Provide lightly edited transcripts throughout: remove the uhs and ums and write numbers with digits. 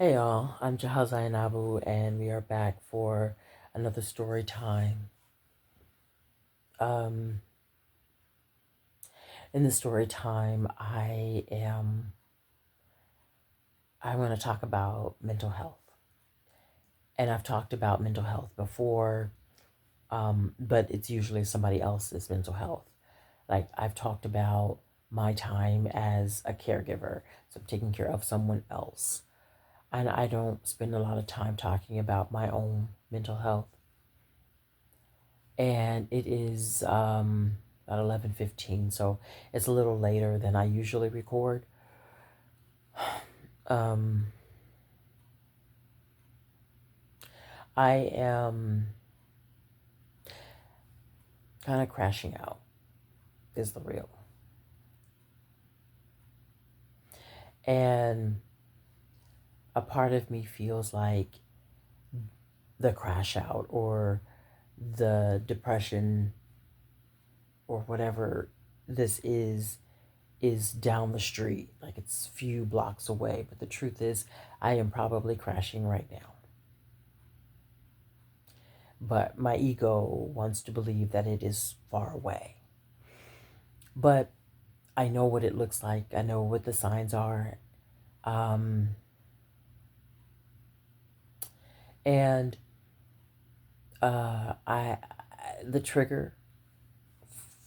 Hey y'all, I'm Jaha Zainabu, and we are back for another story time. Um, in the story time, I'm going to talk about mental health, and I've talked about mental health before, but it's usually somebody else's mental health. Like I've talked about my time as a caregiver, so I'm taking care of someone else, and I don't spend a lot of time talking about my own mental health. And it is about 11:15, so it's a little later than I usually record. Um, I am kind of crashing out, is the real. And a part of me feels like the crash out or the depression or whatever this is down the street, like it's few blocks away. But the truth is, I am probably crashing right now. But my ego wants to believe that it is far away. But I know what it looks like. I know what the signs are. Um, and the trigger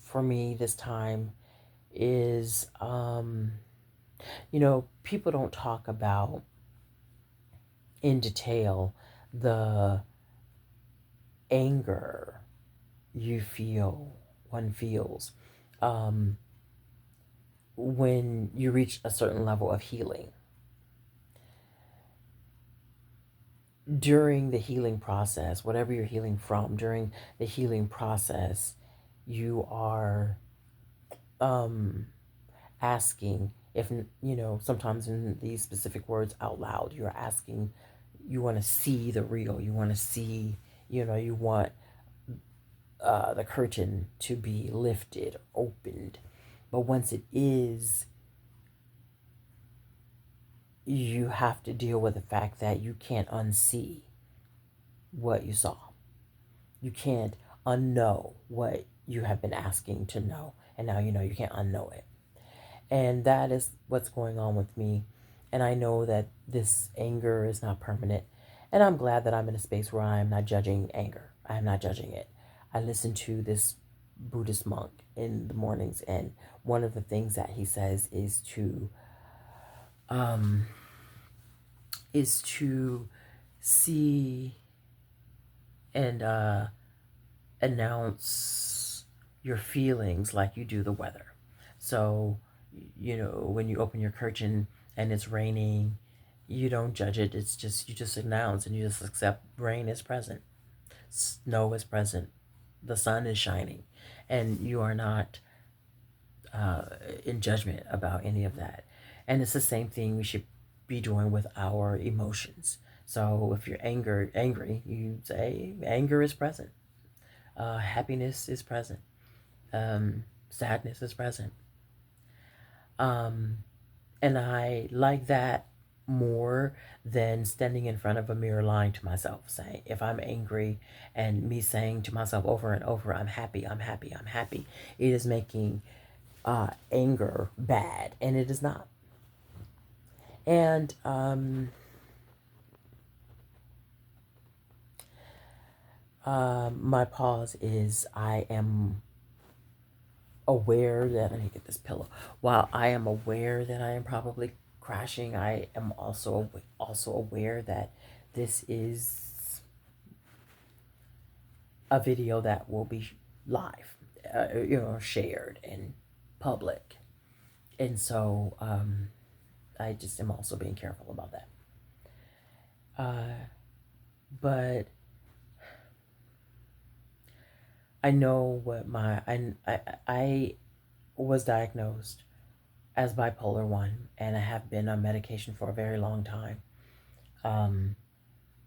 for me this time is, people don't talk about in detail the anger you feel, one feels, um, when you reach a certain level of healing. During the healing process, whatever you're healing from, during the healing process, you are um, asking, if sometimes in these specific words out loud, you're asking, you want to see the real, you want to see, you want the curtain to be lifted, opened. But once it is, you have to deal with the fact that you can't unsee what you saw. You can't unknow what you have been asking to know, and now you know you can't unknow it. And that is what's going on with me. And I know that this anger is not permanent. And I'm glad that I'm in a space where I'm not judging anger. I am not judging it. I listen to this Buddhist monk in the mornings, and one of the things that he says um, is to see and announce your feelings like you do the weather. So, when you open your curtain and it's raining, you don't judge it. It's just, you just announce and you just accept rain is present, snow is present, the sun is shining, and you are not uh, in judgment about any of that. And it's the same thing we should be doing with our emotions. So if you're angry, you say anger is present. Happiness is present. Sadness is present. Um, and I like that more than standing in front of a mirror lying to myself, saying, if I'm angry and me saying to myself over and over, I'm happy, I'm happy, I'm happy, it is making anger bad, and it is not. And my pause is, I am aware that, let me get this pillow. While I am aware that I am probably crashing, I am also aware that this is a video that will be live, shared in public, and so I just am also being careful about that. But I know what I was diagnosed as bipolar 1, and I have been on medication for a very long time. Um,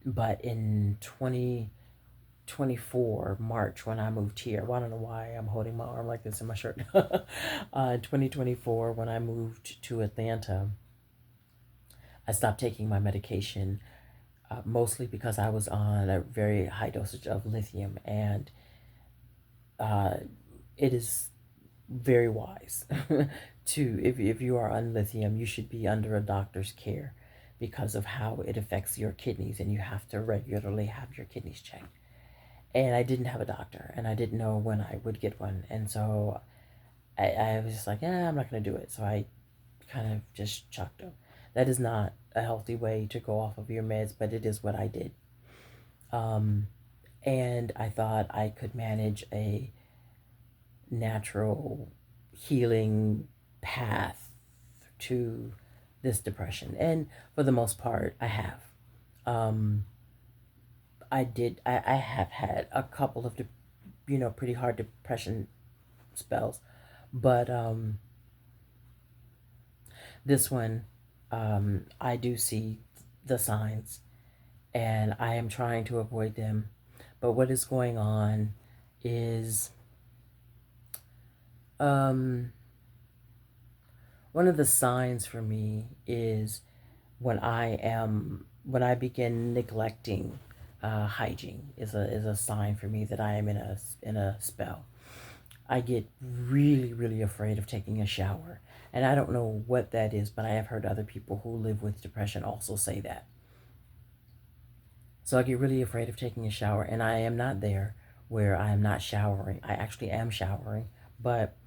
but in 2024, March, when I moved here, well, I don't know why I'm holding my arm like this in my shirt. In 2024, when I moved to Atlanta, I stopped taking my medication mostly because I was on a very high dosage of lithium, and uh, it is very wise to if you are on lithium, you should be under a doctor's care because of how it affects your kidneys, and you have to regularly have your kidneys checked. And I didn't have a doctor, and I didn't know when I would get one, and so I was just like, yeah, I'm not going to do it. So I kind of just chucked them. That is not a healthy way to go off of your meds, but it is what I did. Um, and I thought I could manage a natural healing path to this depression. And for the most part, I have. Um, I have had a couple of, pretty hard depression spells. But this one, I do see the signs, and I am trying to avoid them. But what is going on is um, one of the signs for me is when I begin neglecting hygiene is a sign for me that I am in a spell. I get really, really afraid of taking a shower. And I don't know what that is, but I have heard other people who live with depression also say that. So I get really afraid of taking a shower, and I am not there where I am not showering. I actually am showering, but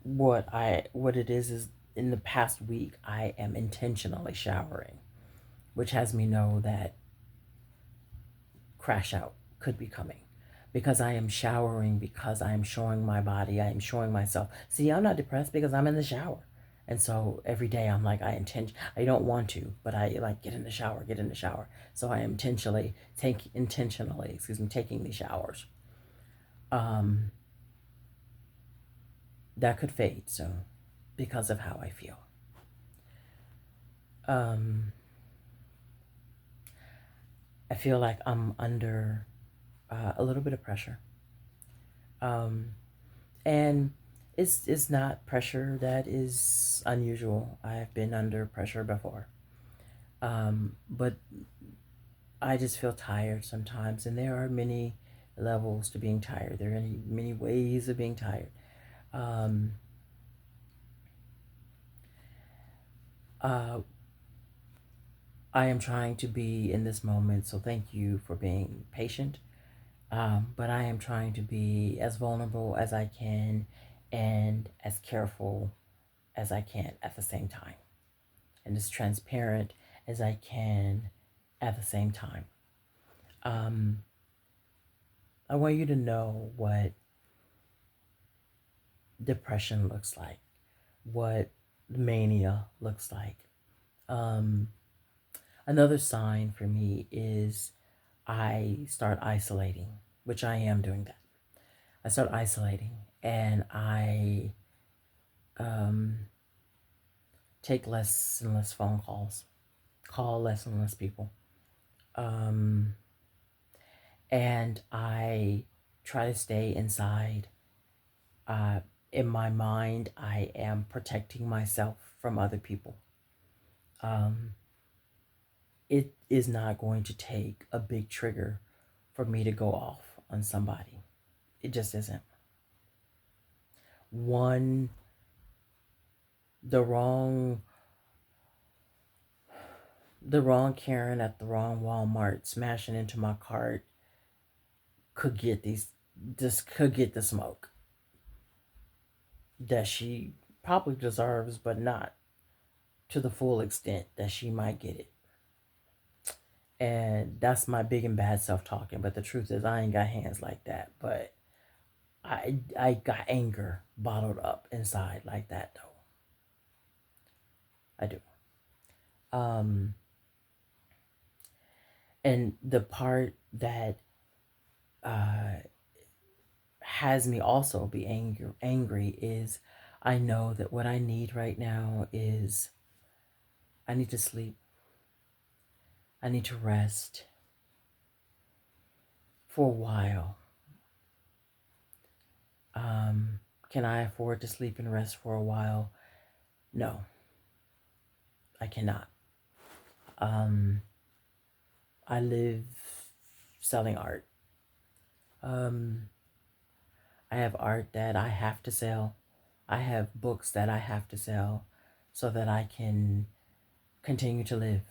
what it is in the past week I am intentionally showering, which has me know that crash out could be coming because I am showering, because I am showing my body, I am showing myself. See, I'm not depressed because I'm in the shower. And so every day I'm like, I don't want to, but I like get in the shower, get in the shower. So I am taking these showers. Um, that could fade soon because of how I feel. Um, I feel like I'm under a little bit of pressure. Um, and it's not pressure that is unusual. I've been under pressure before. But I just feel tired sometimes, and there are many levels to being tired. There are many ways of being tired. Um, uh, I am trying to be in this moment, so thank you for being patient. But I am trying to be as vulnerable as I can and as careful as I can at the same time, and as transparent as I can at the same time. Um, I want you to know what depression looks like, what mania looks like. Um, Another sign for me is I start isolating, which I am doing that. I start isolating, and I um, take less and less phone calls, call less and less people. Um, and I try to stay inside. Uh, in my mind, I am protecting myself from other people. Um, it is not going to take a big trigger for me to go off on somebody. It just isn't. One, the wrong, the wrong Karen at the wrong Walmart smashing into my cart could get could get the smoke that she probably deserves, but not to the full extent that she might get it. And that's my big and bad self talking. But the truth is, I ain't got hands like that. But I got anger bottled up inside like that, though. I do. Um, and the part that uh, has me also be angry is I know that what I need right now is I need to sleep. I need to rest for a while. Can I afford to sleep and rest for a while? No, I cannot. Um, I live selling art. Um, I have art that I have to sell. I have books that I have to sell so that I can continue to live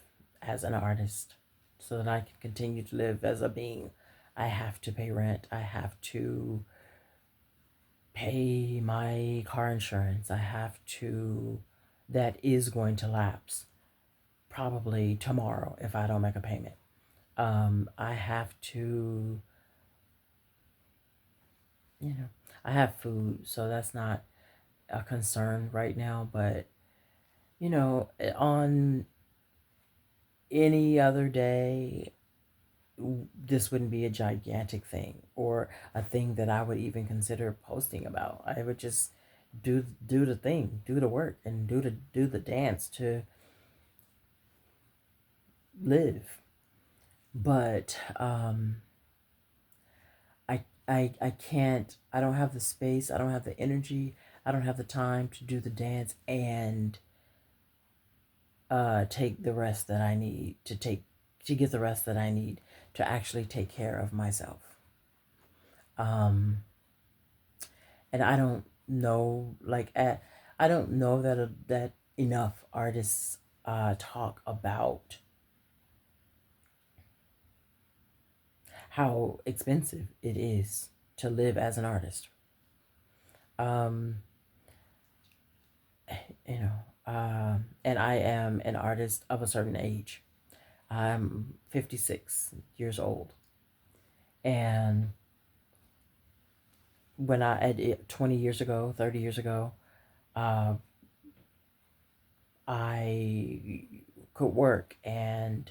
as an artist, so that I can continue to live as a being. I have to pay rent. I have to pay my car insurance. I have to, that is going to lapse probably tomorrow if I don't make a payment. I have to, I have food, so that's not a concern right now, but on any other day, this wouldn't be a gigantic thing or a thing that I would even consider posting about. I would just do the thing, do the work, and do the dance to live. But I can't. I don't have the space. I don't have the energy. I don't have the time to do the dance and take the rest that I need to get the rest that I need to actually take care of myself. Um, and I don't know, I don't know that enough artists talk about how expensive it is to live as an artist. Um, and I am an artist of a certain age. I'm 56 years old, and when I at 20 years ago, 30 years ago, uh, I could work and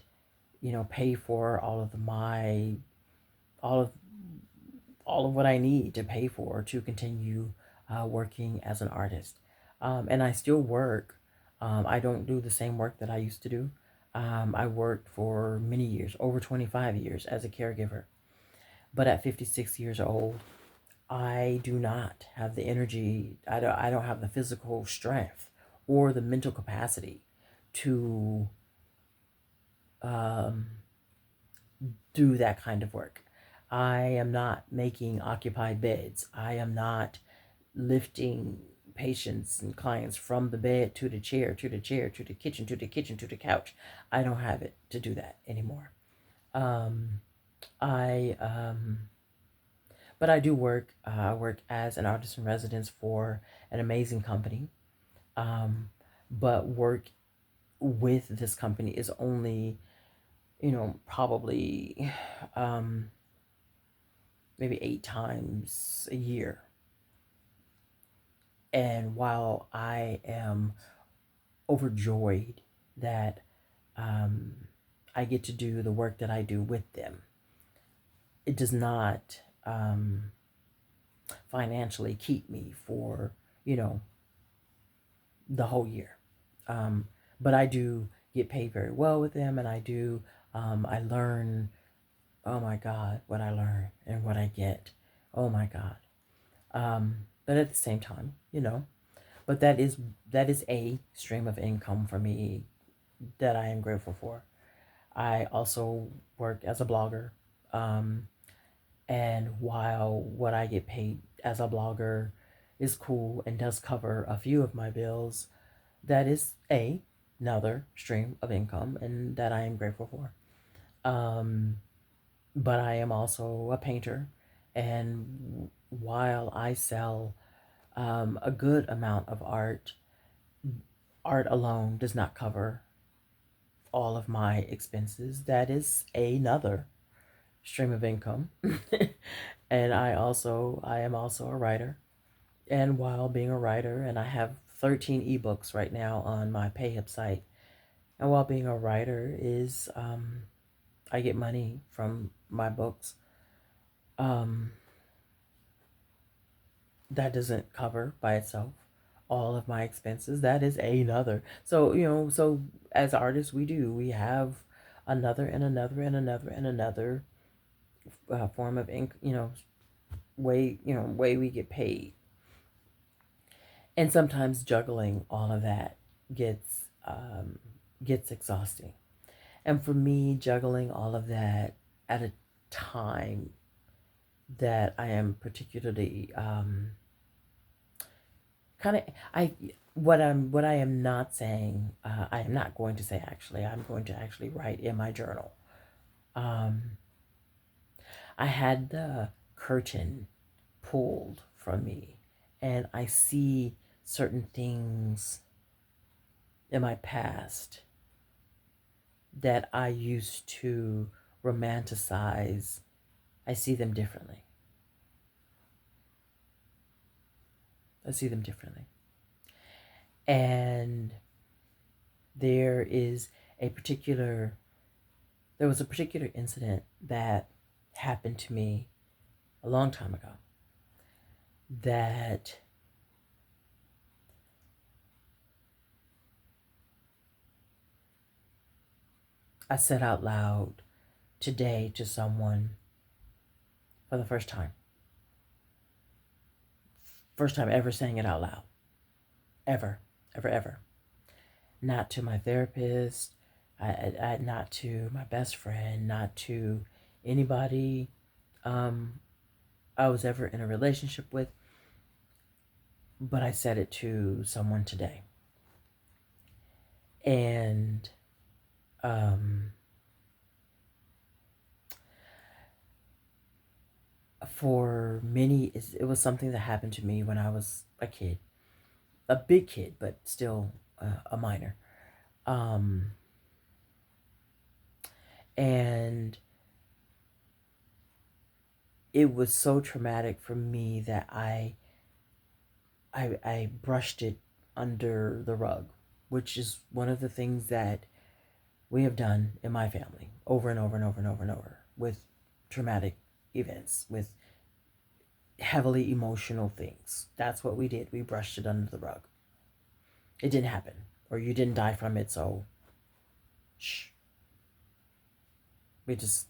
pay for all of all of what I need to pay for to continue working as an artist. And I still work. I don't do the same work that I used to do. I worked for many years, over 25 years as a caregiver. But at 56 years old, I do not have the energy, I don't have the physical strength or the mental capacity to um, do that kind of work. I am not making occupied beds. I am not lifting patients and clients from the bed to the chair, to the chair, to the kitchen, to the kitchen, to the couch. I don't have it to do that anymore. Um, I, but I do work. I work as an artist in residence for an amazing company. Um, but work with this company is only, probably um, maybe 8 times a year. And while I am overjoyed that um, I get to do the work that I do with them, it does not financially keep me for, you know, the whole year. Um, but I do get paid very well with them, and I learn, oh my God, what I learn and what I get. Oh my God. But at the same time, but that is a stream of income for me that I am grateful for. I also work as a blogger. Um, and while what I get paid as a blogger is cool and does cover a few of my bills, that is another stream of income and that I am grateful for. Um, but I am also a painter, and while I sell a good amount of art, art alone does not cover all of my expenses. That is another stream of income. And I am also a writer. And while being a writer, and I have 13 ebooks right now on my PayHip site. And while being a writer is, I get money from my books. Um, that doesn't cover by itself all of my expenses. That is another. So, as artists, we have another and another and another and another form of way we get paid. And sometimes juggling all of that gets gets exhausting. And for me, juggling all of that at a time that I am particularly kind of I what I am not saying, I am not going to say actually. I'm going to actually write in my journal. Um, I had the curtain pulled from me, and I see certain things in my past that I used to romanticize. I see them differently. I see them differently. And there is a particular, there was a particular incident that happened to me a long time ago that I said out loud today to someone for the first time. First time ever saying it out loud. Ever, ever, ever. Not to my therapist, not to my best friend, not to anybody um, I was ever in a relationship with, but I said it to someone today. And um, for many, it was something that happened to me when I was a kid, a big kid, but still a minor. Um, and it was so traumatic for me that I brushed it under the rug, which is one of the things that we have done in my family over and over and over and over and over with traumatic events, with heavily emotional things. That's what we did. We brushed it under the rug. It didn't happen, or you didn't die from it, so shh. We just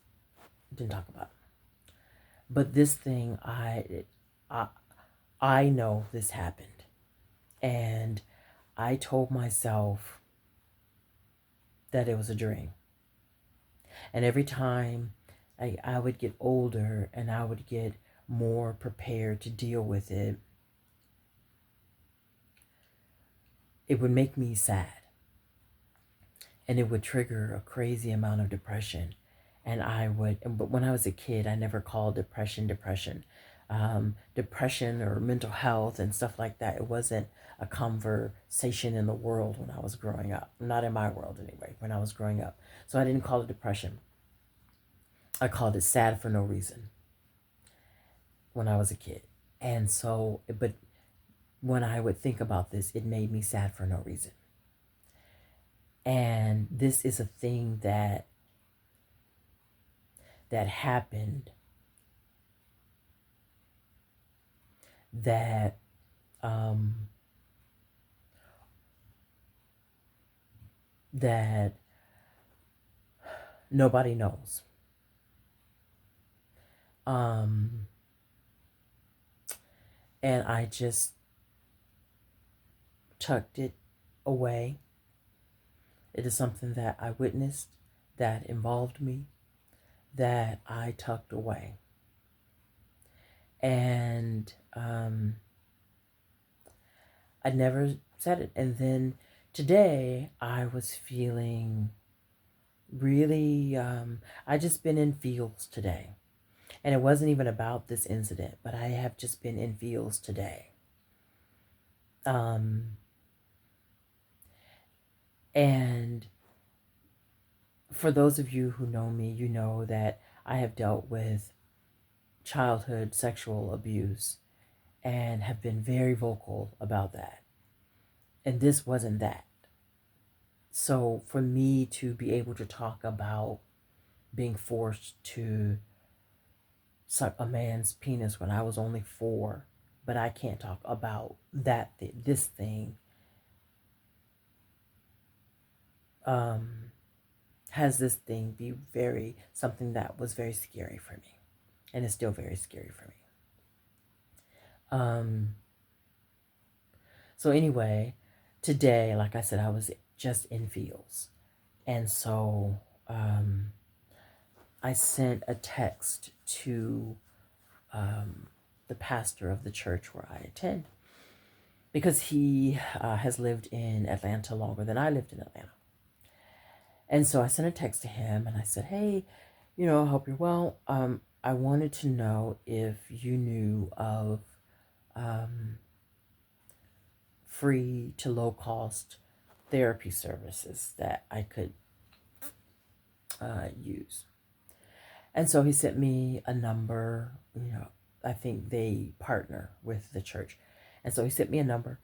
didn't talk about it. But this thing, I, I know this happened, and I told myself that it was a dream. And every time I would get older and I would get more prepared to deal with it, it would make me sad. And it would trigger a crazy amount of depression. And but when I was a kid, I never called depression depression. Depression or mental health and stuff like that, it wasn't a conversation in the world when I was growing up. Not in my world anyway, when I was growing up. So I didn't call it depression. I called it sad for no reason when I was a kid. And so, but when I would think about this, it made me sad for no reason. And this is a thing that happened that um, that nobody knows. Um, and I just tucked it away. It is something that I witnessed, that involved me, that I tucked away. And I never said it. And then today I was feeling really, I just been in feels today. And it wasn't even about this incident, but I have just been in feels today. Um, and for those of you who know me, you know that I have dealt with childhood sexual abuse and have been very vocal about that. And this wasn't that. So for me to be able to talk about being forced to suck a man's penis when I was only 4, but I can't talk about this thing, um, has this thing be something that was very scary for me, and is still very scary for me. Um, so anyway, today, like I said, I was just in feels. And so um, I sent a text to um, the pastor of the church where I attend because he has lived in Atlanta longer than I lived in Atlanta. And so I sent a text to him and I said, hey, I hope you're well. I wanted to know if you knew of um, free to low cost therapy services that I could use. And so he sent me a number. I think they partner with the church. And so he sent me a number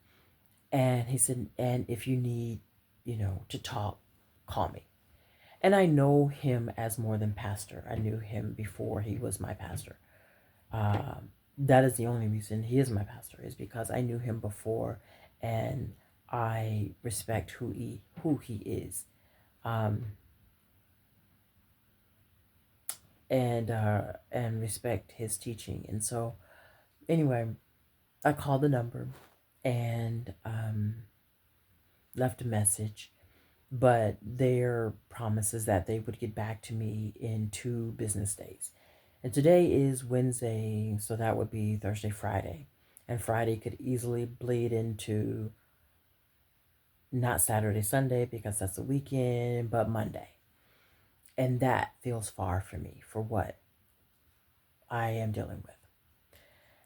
and he said, and if you need, to talk, call me. And I know him as more than pastor. I knew him before he was my pastor. That is the only reason he is my pastor, is because I knew him before and I respect who he is. Um, and respect his teaching. And so anyway, I called the number and left a message, but their promise is that they would get back to me in 2 business days. And today is Wednesday, so that would be Thursday, Friday. And Friday could easily bleed into not Saturday, Sunday, because that's a weekend, but Monday. And that feels far for me for what I am dealing with.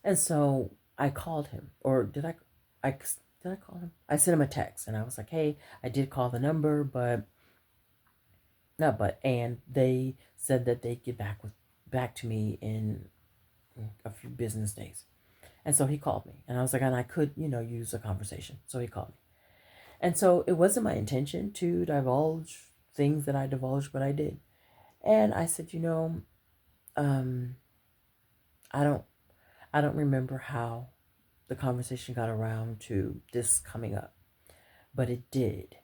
And so I called him, or did I call him? I sent him a text, and I was like, "Hey, I did call the number, but not but," and they said that they'd get back to me in a few business days. And so he called me, and I was like, and I could, use a conversation. So he called me, and so it wasn't my intention to divulge things that I divulged, but I did. And I said, um, I don't, I don't remember how the conversation got around to this coming up, but it did.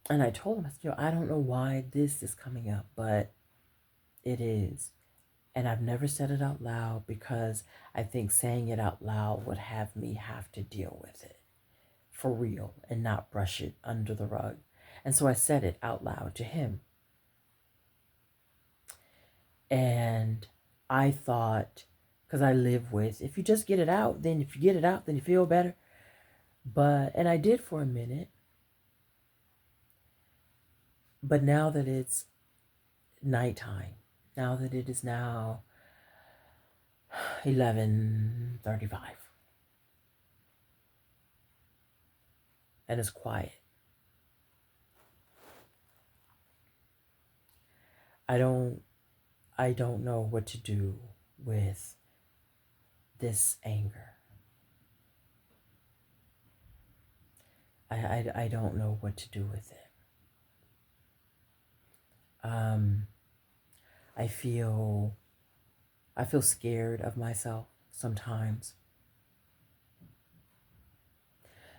And I told him, I said, I don't know why this is coming up, but it is. And I've never said it out loud because I think saying it out loud would have me have to deal with it for real and not brush it under the rug. And so I said it out loud to him. And I thought, because I live with, if you just get it out, then if you get it out, then you feel better. And I did for a minute. But now that it's nighttime, now that it is now 11:35 and it's quiet, I don't I don't know what to do with this anger. I don't know what to do with it. Um, I feel I feel scared of myself sometimes.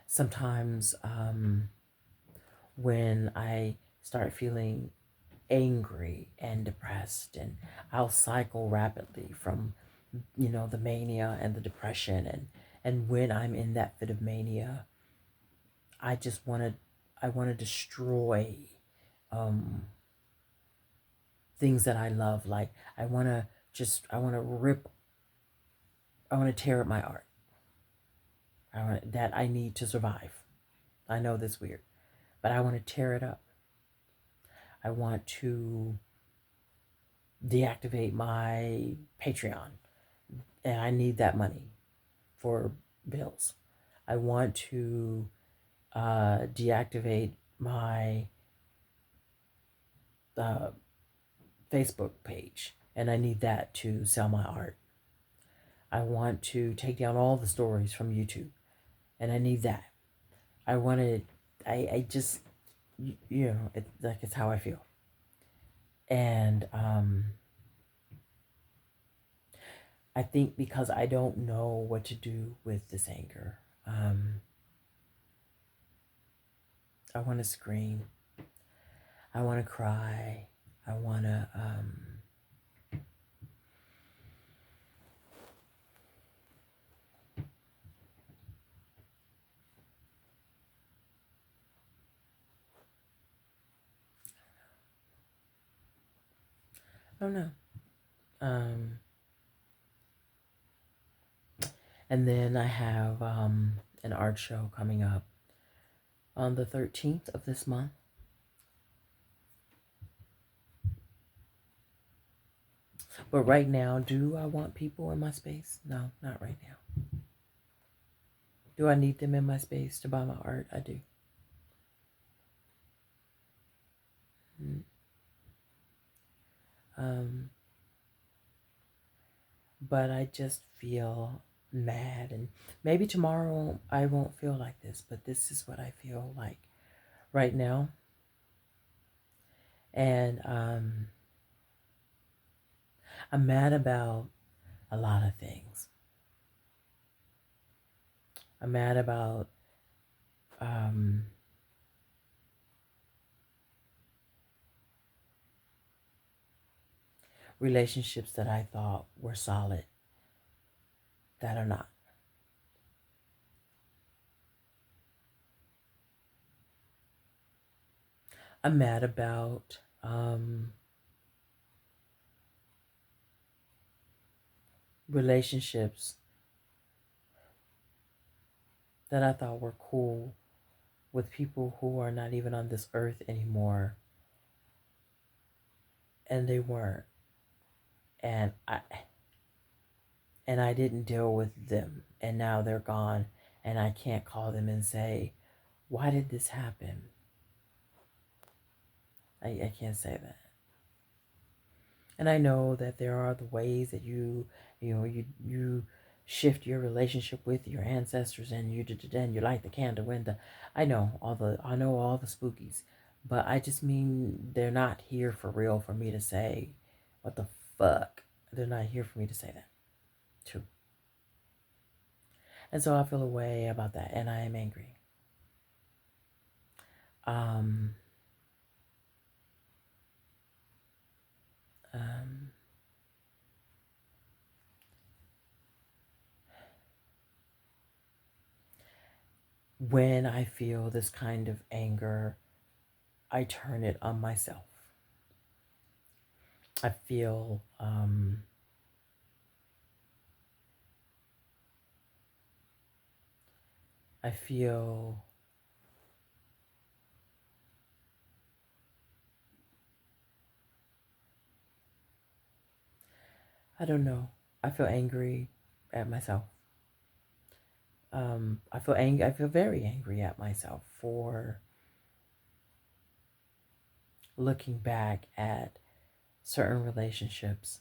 Sometimes when I start feeling angry and depressed, and I'll cycle rapidly from the mania and the depression, and when I'm in that fit of mania, I just want to I want to destroy um things that I love. Like I want to rip, I want to tear up my art. That I need to survive. I know this weird, but I want to tear it up. I want to deactivate my Patreon, and I need that money for bills. I want to deactivate my uh, Facebook page, and I need that to sell my art. I want to take down all the stories from YouTube, and I need that. I want to, I just, it's how I feel. And I think because I don't know what to do with this anger, I want to scream. I want to cry. I want to, I don't know. Um, and then I have an art show coming up on the 13th of this month. But right now, do I want people in my space? No, not right now. Do I need them in my space to buy my art? I do. Mm. Um, but I just feel mad, and maybe tomorrow I won't feel like this, but this is what I feel like right now. And I'm mad about a lot of things. I'm mad about um, relationships that I thought were solid that are not. I'm mad about relationships that I thought were cool with people who are not even on this earth anymore, and they weren't. And I didn't deal with them, and now they're gone, and I can't call them and say, "Why did this happen?" I can't say that. And I know that there are the ways that you shift your relationship with your ancestors, and you light the candle in the. I know all the spookies, but I just mean they're not here for real for me to say, what the fuck. They're not here for me to say that too. And so I feel a way about that, and I am angry. Um, um, when I feel this kind of anger, I turn it on myself. I feel I feel I don't know. I feel angry at myself. I feel angry. I feel very angry at myself for looking back at certain relationships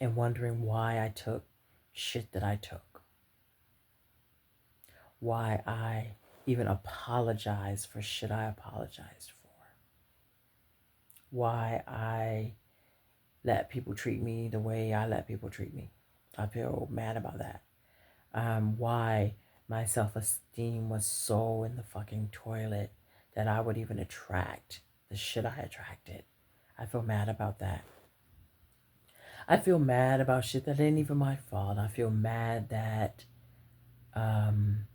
and wondering why I took shit that I took. Why I even apologized for shit I apologized for. Why I let people treat me the way I let people treat me. I feel mad about that. Why my self esteem was so in the fucking toilet that I would even attract the shit I attracted. I feel mad about that. I feel mad about shit that ain't even my fault. I feel mad that um,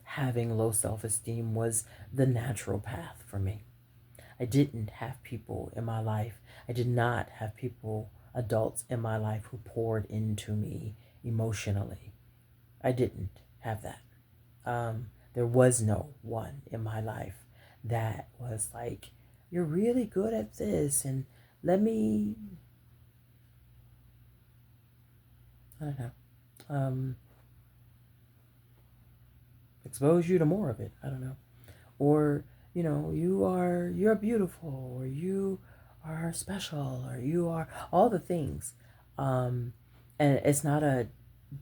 having low self esteem was the natural path for me. I didn't have people in my life. I did not have people, adults in my life who poured into me emotionally. I didn't have that. There was no one in my life that was like, "You're really good at this, and let me, I don't know, um, expose you to more of it." I don't know. Or, you're beautiful, or you are special, or you are all the things. Um, and it's not a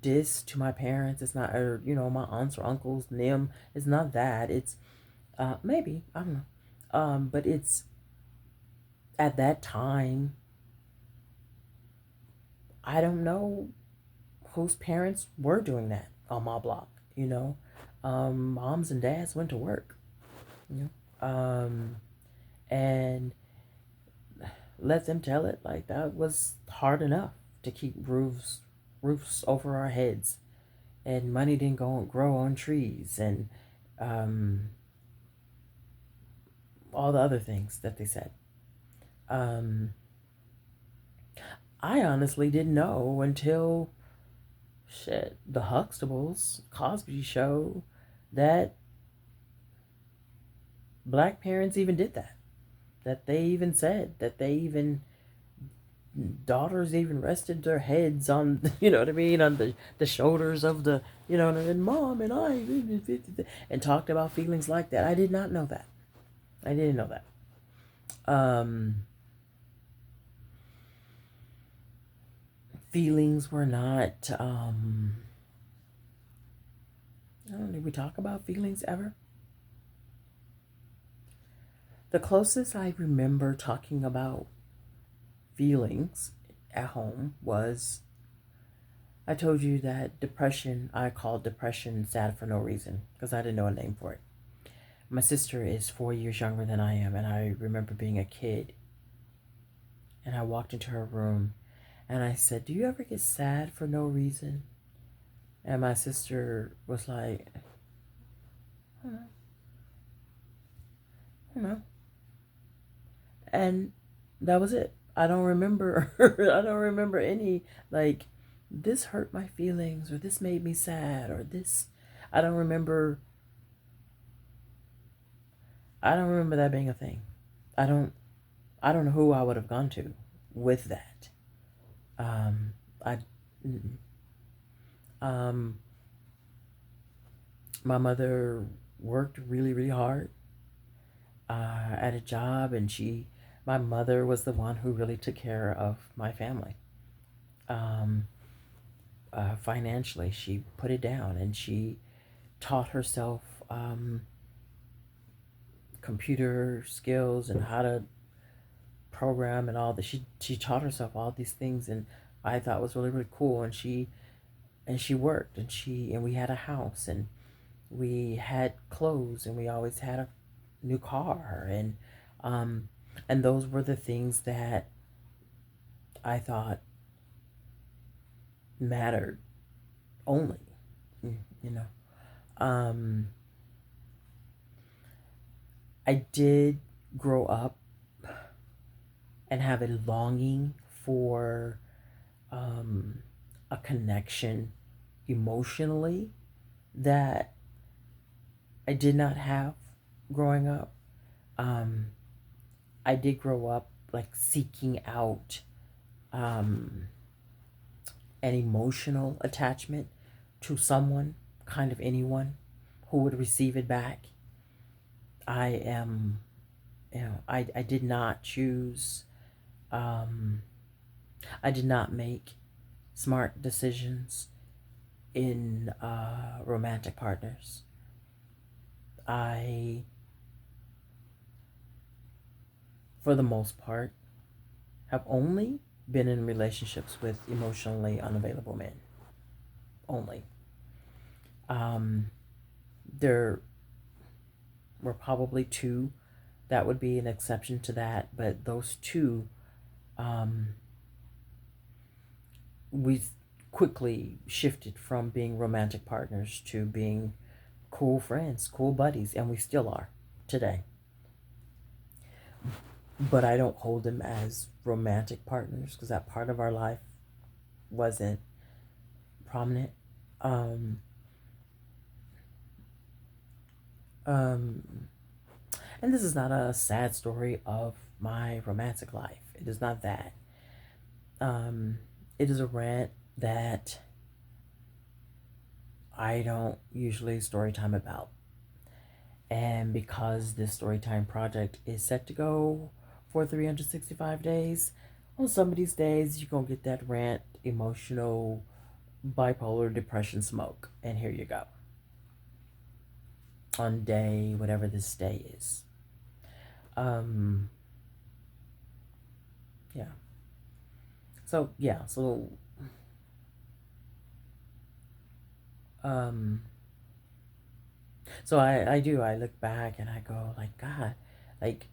diss to my parents. It's not, or, my aunts or uncles, them. It's not that. It's, maybe, I don't know. But it's at that time, I don't know whose parents were doing that on my block, moms and dads went to work, you know, and let them tell it like that was hard enough to keep roofs over our heads, and money didn't grow on trees, and um, all the other things that they said. Um, I honestly didn't know until shit, the Huxtables, Cosby Show, that black parents even did that. That they even said that they even daughters even rested their heads on you know what I mean on the shoulders of the you know and mom and I and talked about feelings like that. I did not know that. I didn't know that. Feelings were not I don't know, did we talk about feelings ever? The closest I remember talking about feelings at home was I told you that depression, I called depression sad for no reason because I didn't know a name for it. My sister is 4 years younger than I am, and I remember being a kid and I walked into her room and I said, "Do you ever get sad for no reason?" And my sister was like, "I don't know." And that was it. I don't remember I don't remember any like this hurt my feelings or this made me sad or this I don't remember I don't remember that being a thing. I don't I don't know who I would have gone to with that. I um my mother worked really really hard at a job and my mother was the one who really took care of my family. Um, Financially, she put it down and she taught herself computer skills and how to program and all that. She taught herself all these things, and I thought was really really cool. And she worked, and we had a house, and we had clothes, and we always had a new car, um, and those were the things that I thought mattered only, you know. Um, I did grow up and have a longing for um, a connection emotionally that I did not have growing up. Um, I did grow up like seeking out um, an emotional attachment to someone, kind of anyone who would receive it back. I am, I did not choose, um, I did not make smart decisions in romantic partners. I, for the most part, have only been in relationships with emotionally unavailable men. Only. Um, there were probably two that would be an exception to that, but those two, um, we quickly shifted from being romantic partners to being cool friends, cool buddies, and we still are today. But I don't hold them as romantic partners because that part of our life wasn't prominent. Um, um, and this is not a sad story of my romantic life. It is not that. Um, it is a rant that I don't usually story time about. And because this Storytime project is set to go for 365 days, on some of these days, you're going to get that rant, emotional, bipolar depression smoke. And here you go. On day, whatever this day is. Um, yeah. So, yeah. So, um, I do. I look back and I go, like, God, like,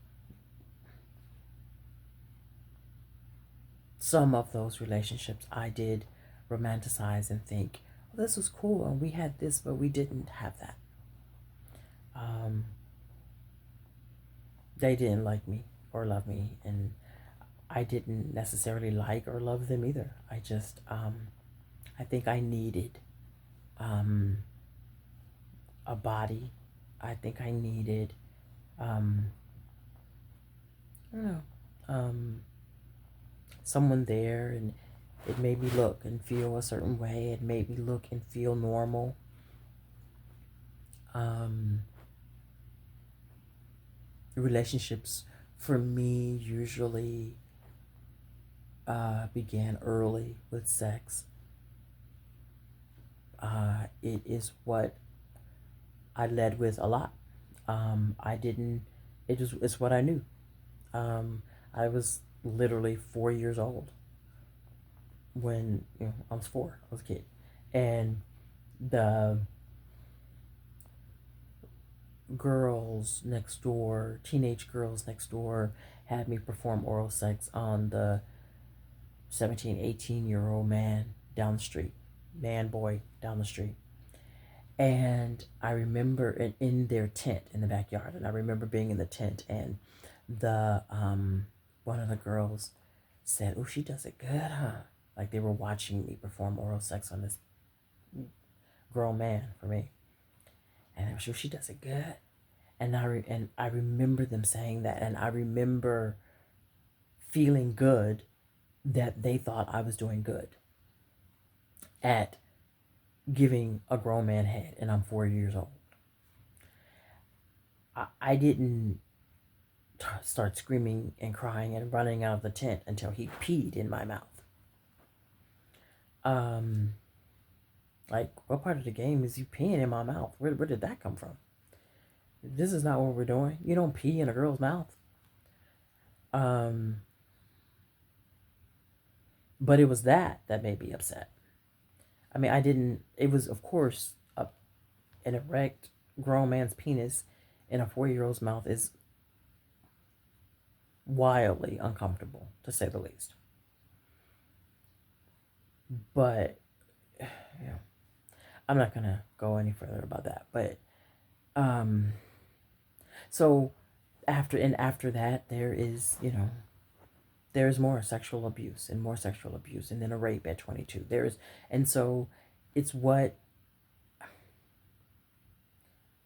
some of those relationships I did romanticize and think, well, this was cool and we had this, but we didn't have that. Um, They didn't like me or love me, and I didn't necessarily like or love them either. I think I needed um, a body. I think I needed, um, I don't know, um, someone there, and it made me look and feel a certain way. It made me look and feel normal. Um, Relationships for me usually began early with sex. It is what I led with a lot. I didn't. It's what I knew. Um, I was literally 4 years old when I was four. I was a kid, and the girls next door, teenage girls next door, had me perform oral sex on the 17, 18-year-old man down the street, man, boy down the street. And I remember in their tent in the backyard, and I remember being in the tent, and the one of the girls said, "Oh, she does it good, huh?" Like they were watching me perform oral sex on this grown man for me, and they were sure she does it good. And I remember them saying that, and I remember feeling good that they thought I was doing good at giving a grown man head, and I'm 4 years old. I didn't start screaming and crying and running out of the tent until he peed in my mouth. Um, like, what part of the game is you peeing in my mouth? Where did that come from? This is not what we're doing. You don't pee in a girl's mouth. Um, but it was that made me upset. I mean, I didn't. It was, of course, an erect grown man's penis in a 4 year old's mouth is wildly uncomfortable, to say the least. But yeah, I'm not gonna go any further about that. But um, so after that, there is there's more sexual abuse and more sexual abuse, and then a rape at 22. And so it's what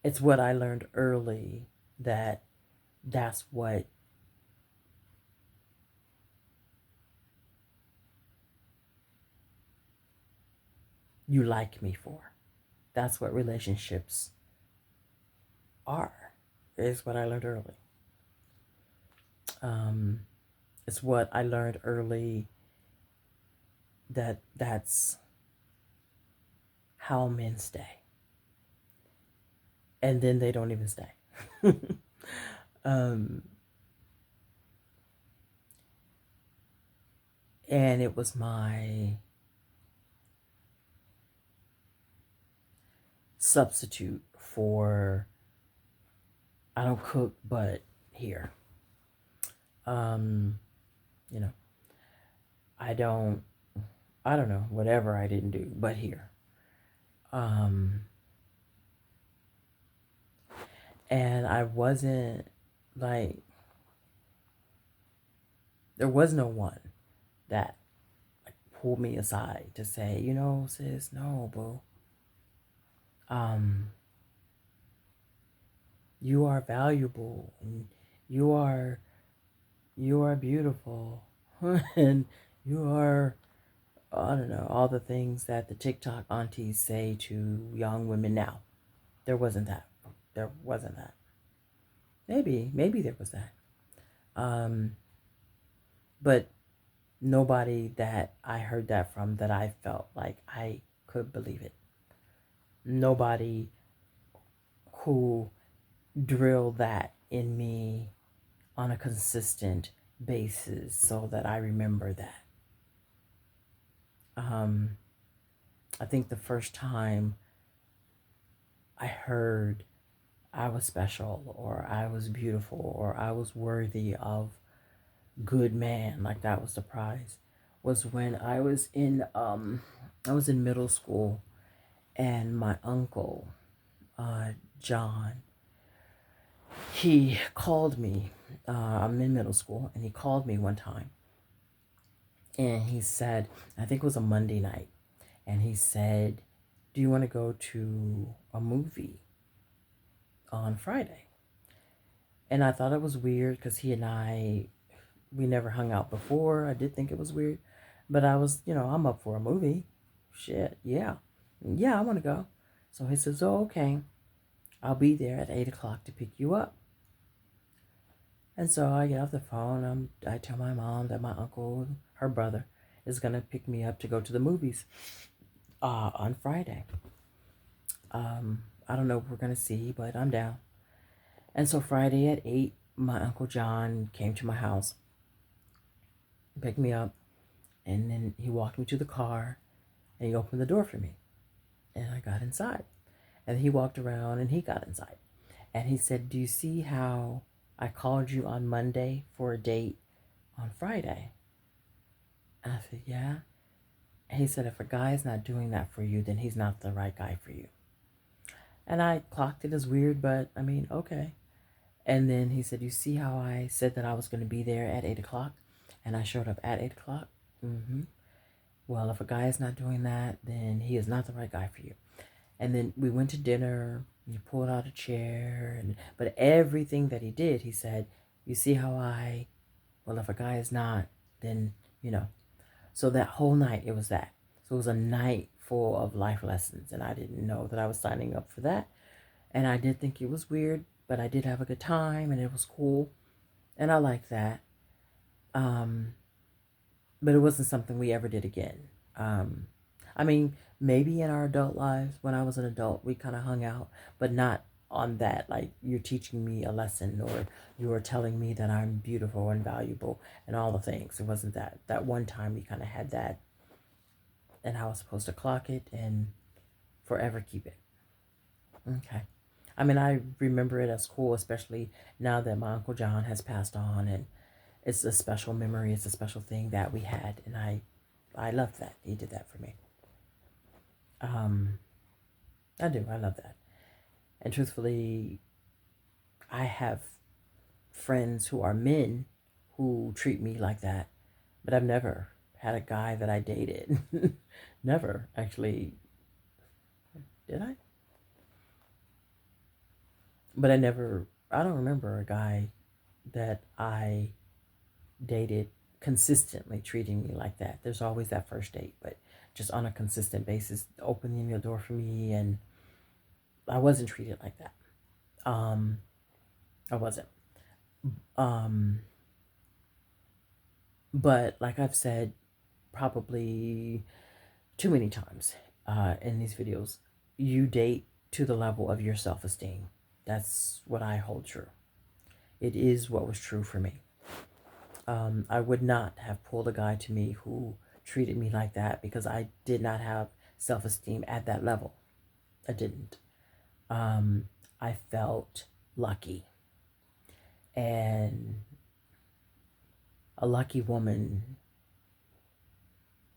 it's what I learned early that that's what you like me for. That's what relationships are. Is what I learned early. Um, it's what I learned early that's how men stay, and then they don't even stay. um, and it was my substitute for I don't cook, but here. Um, you know, I don't I don't know, whatever I didn't do, but here. Um, and I wasn't like there was no one that like, pulled me aside to say, sis, no, boo. Um, you are valuable, and you are you are beautiful, and you are I don't know all the things that the TikTok aunties say to young women now. There wasn't that. There wasn't that. Maybe there was that. Um, but nobody that I heard that from that I felt like I could believe it. Nobody who drilled that in me on a consistent basis so that I remember that. Um, I think the first time I heard I was special or I was beautiful or I was worthy of good man, like that was the prize, was when I was in middle school, and my uncle, John, he called me I'm in middle school, and he called me one time, and he said, I think it was a Monday night, and he said, "Do you want to go to a movie on Friday?" And I thought it was weird because he and we never hung out before. I did think it was weird, but I was, I'm up for a movie. Shit, yeah. Yeah, I want to go. So he says, "Oh, okay. I'll be there at 8 o'clock to pick you up." And so I get off the phone. I tell my mom that my uncle, her brother, is going to pick me up to go to the movies on Friday. I don't know what we're going to see, but I'm down. And so Friday at 8, my Uncle John came to my house, picked me up, and then he walked me to the car and he opened the door for me. And I got inside. And he walked around and he got inside. And he said, "Do you see how I called you on Monday for a date on Friday?" And I said, "Yeah." And he said, "If a guy is not doing that for you, then he's not the right guy for you." And I clocked it as weird, but I mean, okay. And then he said, "You see how I said that I was going to be there at 8 o'clock? And I showed up at 8 o'clock? Mm-hmm. Well, if a guy is not doing that, then he is not the right guy for you." And then we went to dinner. He pulled out a chair, but everything that he did, he said, "You see how well, if a guy is not, then you know." So that whole night, it was that. So it was a night full of life lessons, and I didn't know that I was signing up for that. And I did think it was weird, but I did have a good time, and it was cool, and I liked that. Um, but it wasn't something we ever did again. I mean, maybe in our adult lives, when I was an adult, we kind of hung out, but not on that. Like, you're teaching me a lesson, or you're telling me that I'm beautiful and valuable and all the things. It wasn't that. That one time we kind of had that, and I was supposed to clock it and forever keep it. Okay. I mean, I remember it as cool, especially now that my Uncle John has passed on, and it's a special memory. It's a special thing that we had, and I love that he did that for me. Um, I do. I love that. And truthfully, I have friends who are men who treat me like that, but I've never had a guy that I dated. Never, actually. Did I? But I don't remember a guy that I dated consistently treating me like that. There's always that first date, but just on a consistent basis, opening the door for me, and I wasn't treated like that. Um, I wasn't. Um, but like I've said, probably too many times in these videos, you date to the level of your self-esteem. That's what I hold true. It is what was true for me. I would not have pulled a guy to me who treated me like that because I did not have self-esteem at that level. I didn't. Um, I felt lucky. And a lucky woman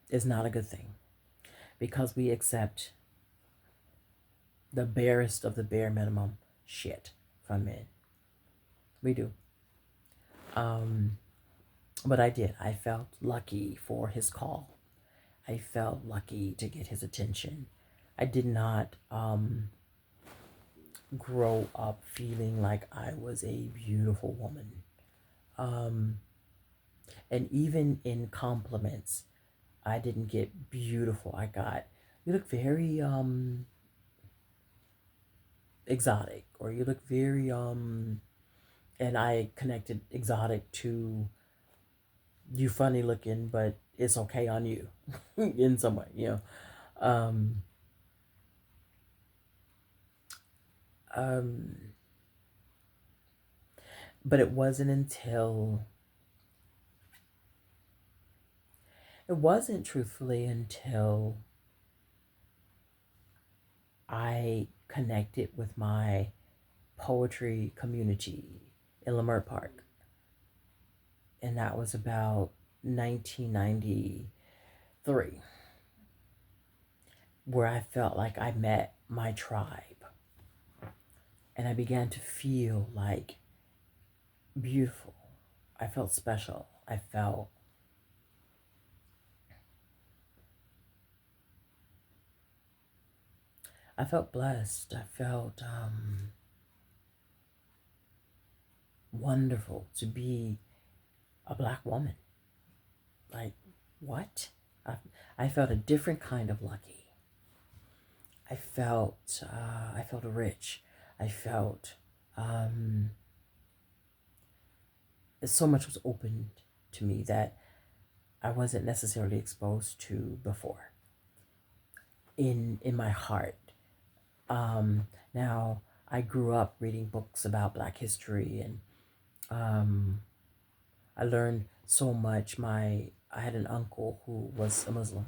is not a good thing because we accept the barest of the bare minimum shit from men. We do. Um, but I did. I felt lucky for his call. I felt lucky to get his attention. I did not grow up feeling like I was a beautiful woman. Um, and even in compliments, I didn't get beautiful. I got, "You look very exotic," or "You look very and I connected exotic to "You funny looking, but it's okay on you," in some way. Um, um, but it wasn't truthfully until I connected with my poetry community in Leimert Park. And that was about 1993, where I felt like I met my tribe. And I began to feel like beautiful. I felt special. I felt blessed. I felt wonderful to be a black woman. Like, what? I, I felt a different kind of lucky. I felt rich. I felt um, so much was opened to me that I wasn't necessarily exposed to before in my heart. Now I grew up reading books about Black history, and um, I learned so much. I had an uncle who was a Muslim,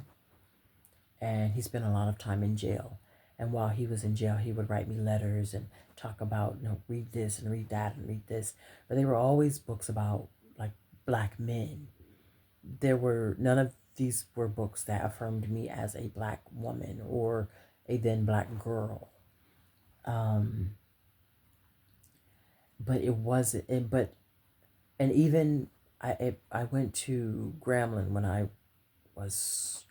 and he spent a lot of time in jail. And while he was in jail, he would write me letters and talk about, read this and read that and read this. But they were always books about like black men. There were none of these were books that affirmed me as a black woman or a then black girl. Um, but it wasn't. But and even I went to Grambling when I was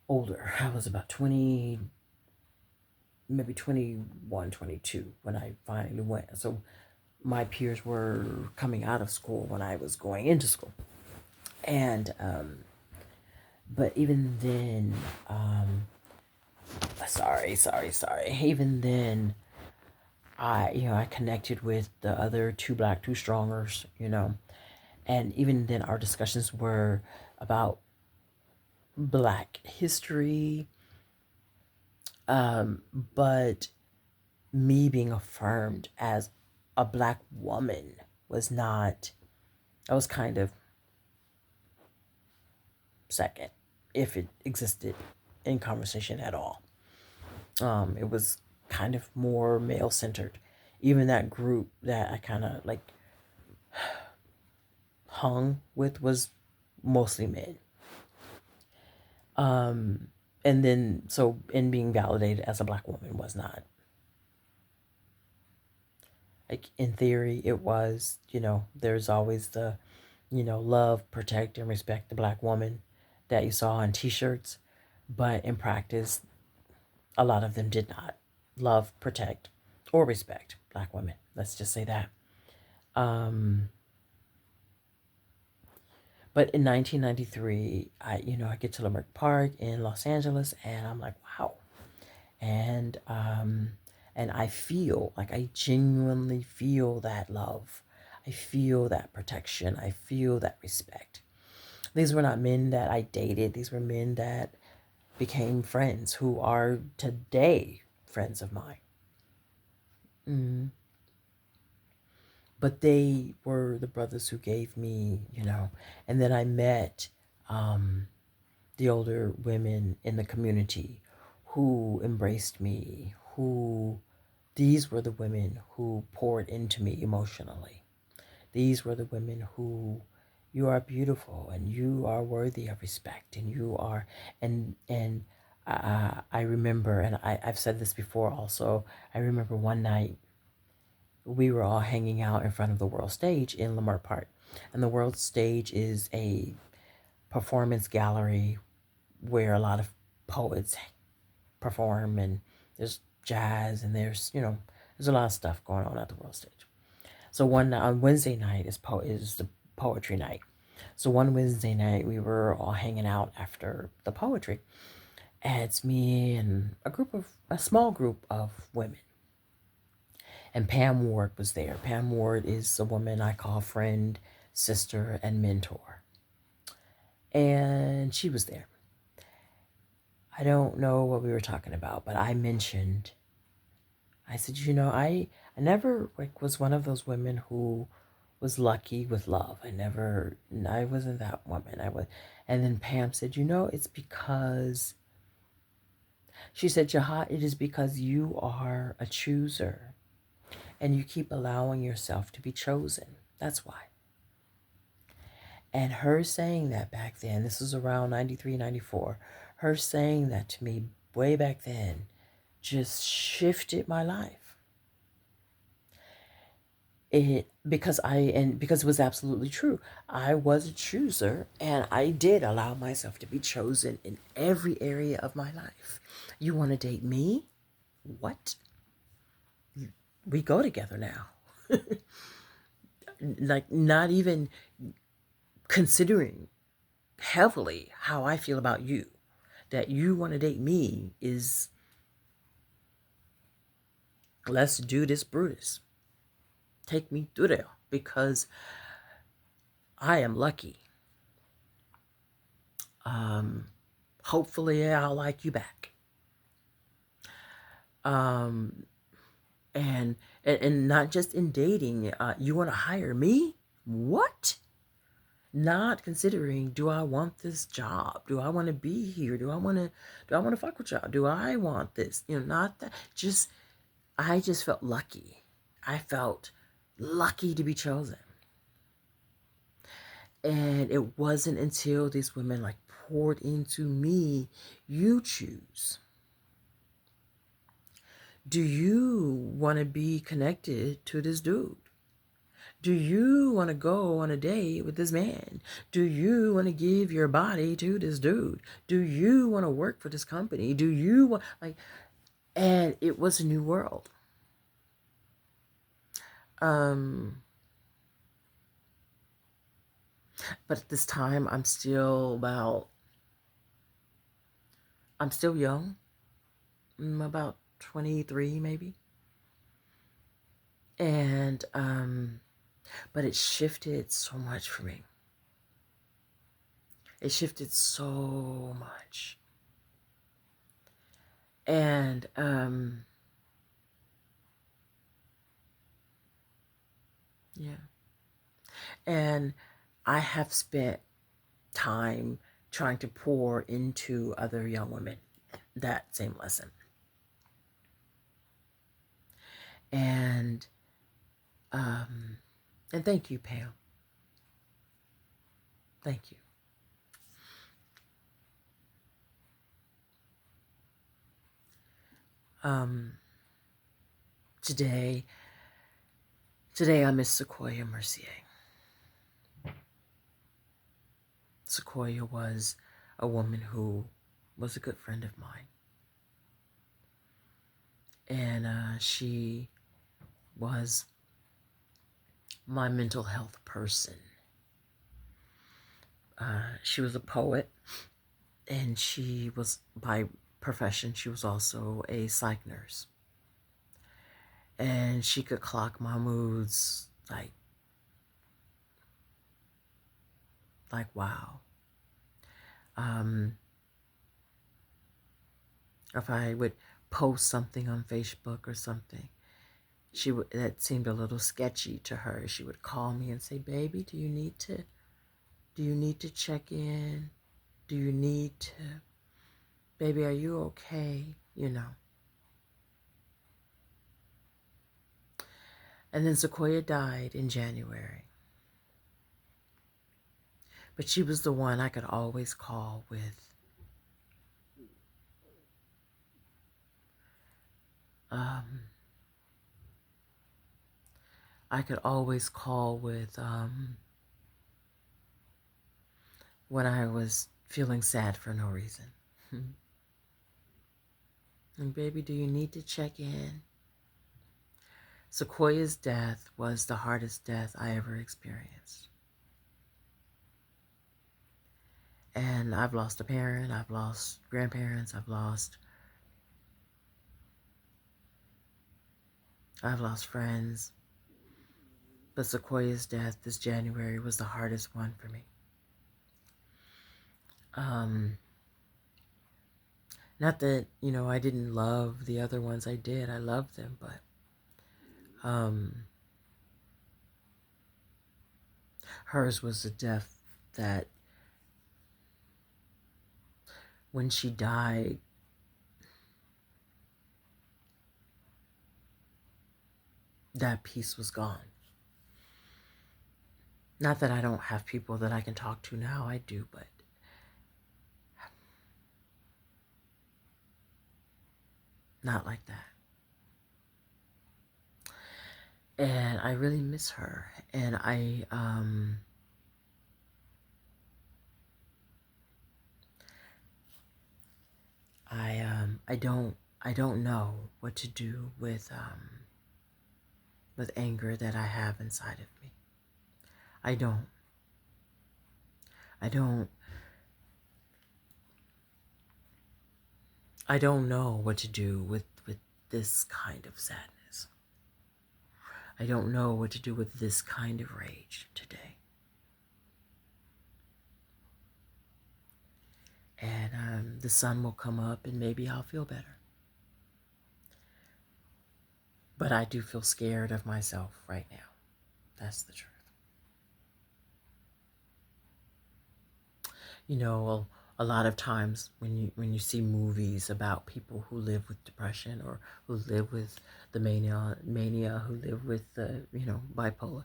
older. I was about 20, maybe 21, 22 when I finally went. So my peers were coming out of school when I was going into school. And, but even then, sorry. Even then, I connected with the other two black, two strongers, and even then our discussions were about black history, but me being affirmed as a black woman was not, I was kind of second, if it existed in conversation at all. It was kind of more male centered. Even that group that I kind of like hung with was mostly men. And then, so in being validated as a black woman was not, like, in theory, it was, there's always the, love, protect, and respect the black woman that you saw on t shirts. But in practice, a lot of them did not love, protect, or respect black women. Let's just say that. Um, but in 1993, I get to Leimert Park in Los Angeles, and I'm like, wow. And I feel like I genuinely feel that love. I feel that protection. I feel that respect. These were not men that I dated. These were men that became friends who are today friends of mine. Mm. But they were the brothers who gave me, and then I met um, the older women in the community who embraced me, these were the women who poured into me emotionally. These were the women who, you are beautiful and you are worthy of respect and you are, and I remember, and I've said this before also, I remember one night we were all hanging out in front of the world stage in Leimert Park. And the world stage is a performance gallery where a lot of poets perform, and there's jazz, and there's a lot of stuff going on at the world stage. So on Wednesday night is the poetry night. So one Wednesday night we were all hanging out after the poetry. And it's me and a small group of women. And Pam Ward was there. Pam Ward is a woman I call friend, sister, and mentor. And she was there. I don't know what we were talking about, but I said, I never like was one of those women who was lucky with love. I wasn't that woman. And then Pam said, it's because, she said, Jaha, it is because you are a chooser and you keep allowing yourself to be chosen. That's why. And her saying that back then, this was around 93, 94, her saying that to me way back then just shifted my life. Because it was absolutely true. I was a chooser, and I did allow myself to be chosen in every area of my life. You want to date me? What? We go together now. Like, not even considering heavily how I feel about you. That you want to date me is, let's do this, Brutus. Take me through there because I am lucky. Hopefully, I'll like you back. Um, and not just in dating. You want to hire me? What? Not considering, do I want this job? Do I want to be here? Do I want to fuck with y'all? Do I want this? Not that. Just I just felt lucky. I felt lucky to be chosen. And it wasn't until these women like poured into me, you choose. Do you want to be connected to this dude? Do you want to go on a date with this man? Do you want to give your body to this dude? Do you want to work for this company? Do you want, like, and it was a new world. Um, but at this time, I'm still young. I'm about 23 maybe. And, but it shifted so much for me. It shifted so much. And, yeah. And I have spent time trying to pour into other young women that same lesson. And and thank you, Pam. Thank you. Um, today I miss Sequoia Mercier. Sequoia was a woman who was a good friend of mine. And she was my mental health person. She was a poet, and she was, by profession, she was also a psych nurse. And she could clock my moods like wow. If I would post something on Facebook or something, that seemed a little sketchy to her. She would call me and say, "Baby, do you need to check in? Do you need to, baby, are you okay?" And then Sequoia died in January. But she was the one I could always call with I could always call with when I was feeling sad for no reason. And baby, do you need to check in? Sequoia's death was the hardest death I ever experienced. And I've lost a parent, I've lost grandparents, I've lost friends. But Sequoia's death this January was the hardest one for me. Not that, I didn't love the other ones. I did. I loved them, but hers was a death that when she died, that peace was gone. Not that I don't have people that I can talk to now. I do, but not like that. And I really miss her. And I don't know what to do with anger that I have inside of me. I don't. I don't. I don't know what to do with this kind of sadness. I don't know what to do with this kind of rage today. And the sun will come up and maybe I'll feel better. But I do feel scared of myself right now. That's the truth. You know, a lot of times when you see movies about people who live with depression or who live with the mania, who live with the bipolar,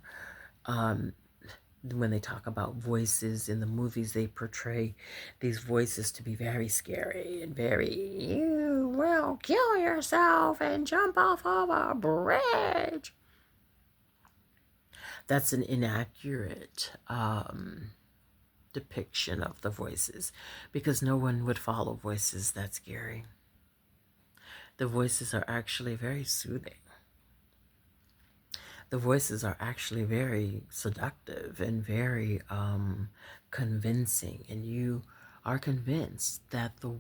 when they talk about voices in the movies, they portray these voices to be very scary and very, you will kill yourself and jump off of a bridge. That's an inaccurate depiction of the voices, because no one would follow voices that scary. The voices are actually very soothing. The voices are actually very seductive and very convincing, and you are convinced that the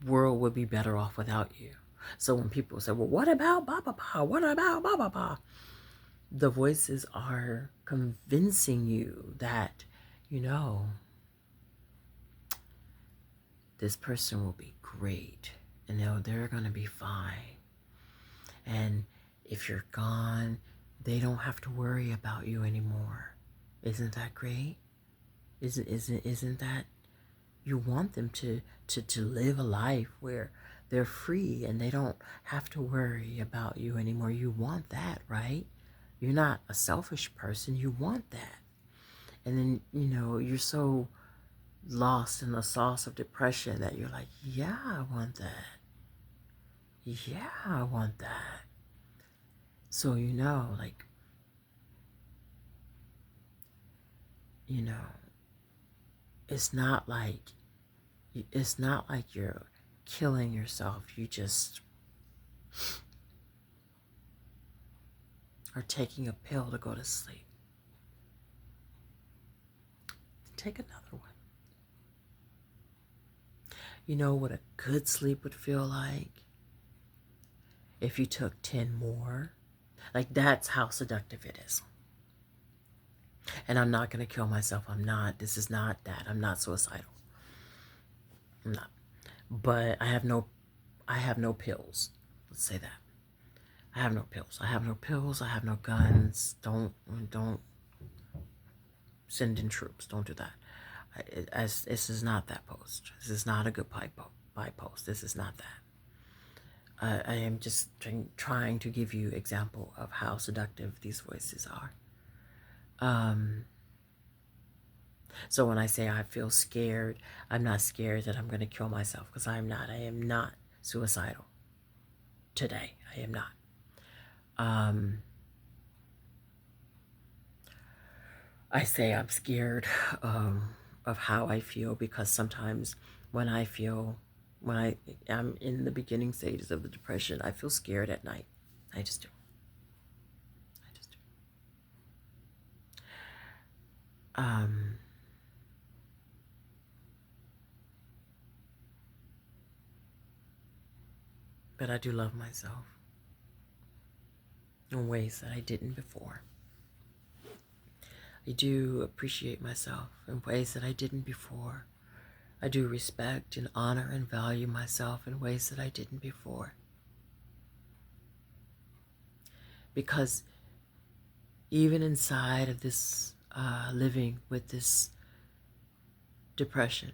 world would be better off without you. So when people say, well, what about Baba Pa? What about Baba Pa? The voices are convincing you that, you know, this person will be great and they're going to be fine. And if you're gone, they don't have to worry about you anymore. Isn't that great? Isn't that, you want them to live a life where they're free and they don't have to worry about you anymore. You want that, right? You're not a selfish person. You want that. And then, you're so lost in the sauce of depression that you're like, yeah, I want that. Yeah, I want that. So, like, it's not like you're killing yourself. You just are taking a pill to go to sleep. Take another one. You know what a good sleep would feel like? If you took 10 more. Like, that's how seductive it is. And I'm not going to kill myself. I'm not. This is not that. I'm not suicidal. I'm not. But I have no pills. Let's say that. I have no pills. I have no pills. I have no guns. Don't send in troops. Don't do that. This is not that post. This is not a good buy post. This is not that. I am just trying to give you example of how seductive these voices are. So when I say I feel scared, I'm not scared that I'm going to kill myself, because I am not. I am not suicidal today. I am not. I say I'm scared of how I feel, because sometimes when I am in the beginning stages of the depression, I feel scared at night. I just do. I just do. But I do love myself in ways that I didn't before. I do appreciate myself in ways that I didn't before. I do respect and honor and value myself in ways that I didn't before. Because even inside of this living with this depression,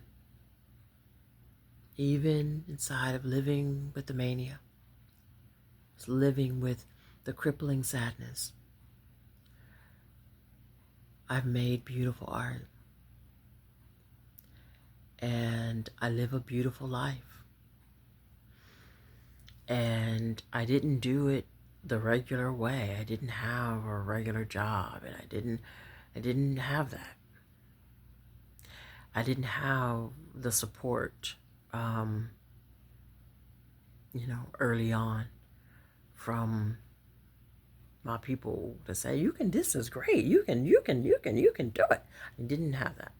even inside of living with the mania, living with the crippling sadness, I've made beautiful art. And I live a beautiful life. And I didn't do it the regular way. I didn't have a regular job, and I didn't have that. I didn't have the support, um, early on from my people to say, you can, this is great. You can do it. I didn't have that.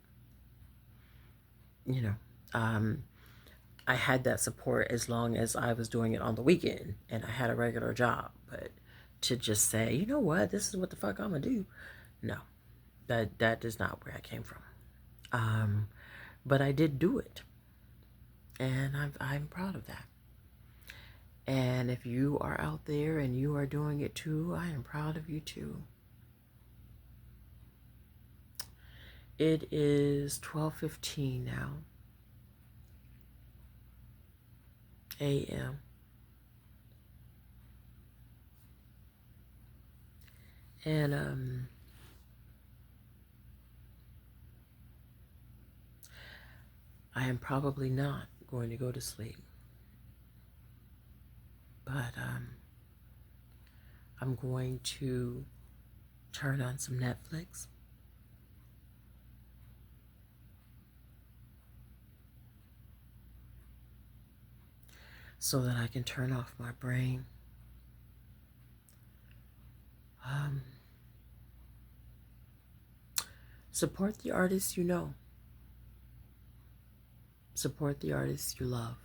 You know, um, I had that support as long as I was doing it on the weekend and I had a regular job. But to just say, you know what, this is what the fuck I'm gonna do. No, that is not where I came from. Um, but I did do it, and I'm proud of that. And if you are out there and you are doing it too, I am proud of you too. It is 12:15 now, a.m. And I am probably not going to go to sleep, but I'm going to turn on some Netflix so that I can turn off my brain. Um, Support the artists you know. Support the artists you love.